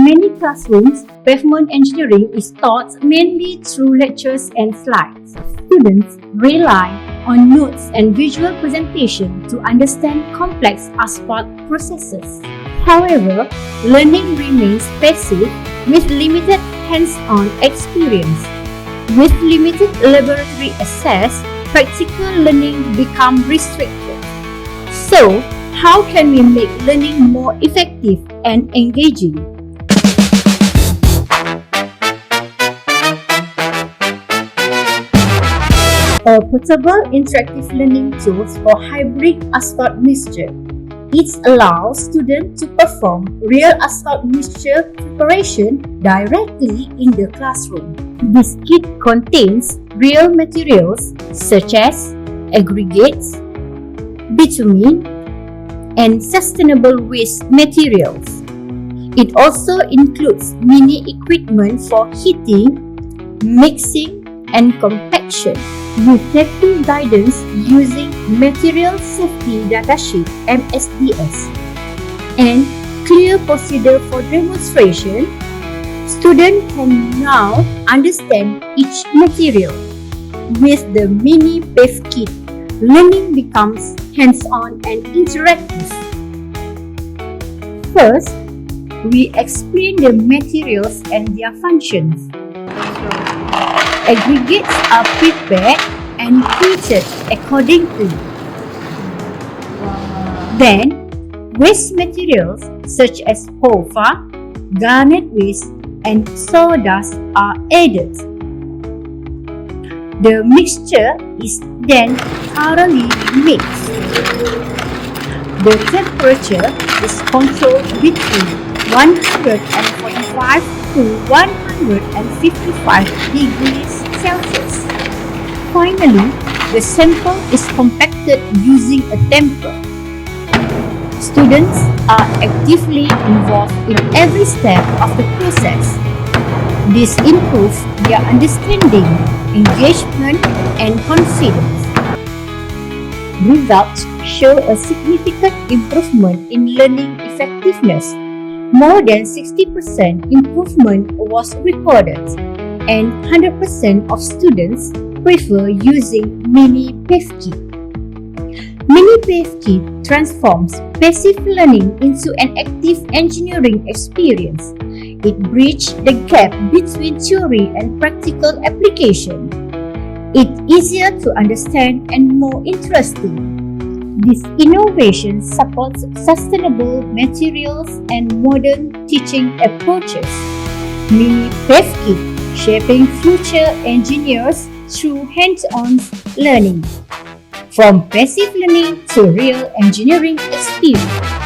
many classrooms, pavement engineering is taught mainly through lectures and slides. Students rely on notes and visual presentation to understand complex asphalt processes. However, learning remains passive with limited hands-on experience. With limited laboratory access, practical learning becomes restricted. So, how can we make learning more effective and engaging? A portable interactive learning tools for hybrid asphalt mixture. It allows students to perform real asphalt mixture preparation directly in the classroom. This kit contains real materials such as aggregates, bitumen, and sustainable waste materials. It also includes mini equipment for heating, mixing, and compaction. With safety guidance using Material Safety Datasheet MSDS and clear procedure for demonstration, students can now understand each material. With the Mini PaveKit, learning becomes hands-on and interactive. First, we explain the materials and their functions. Aggregates are prepared and treated accordingly. Then, waste materials such as POFA, garnet waste, and sawdust are added. The mixture is then thoroughly mixed. The temperature is controlled between 145 to 155 degrees Celsius. Finally, the sample is compacted using a tamper. Students are actively involved in every step of the process. This improves their understanding, engagement, and confidence. Results show a significant improvement in learning effectiveness. More than 60% improvement was recorded, and 100% of students prefer using Mini PaveKit. Mini PaveKit transforms passive learning into an active engineering experience. It bridges the gap between theory and practical application. It's easier to understand and more interesting. This innovation supports sustainable materials and modern teaching approaches. Mini PaveKit, shaping future engineers through hands-on learning. From passive learning to real engineering experience.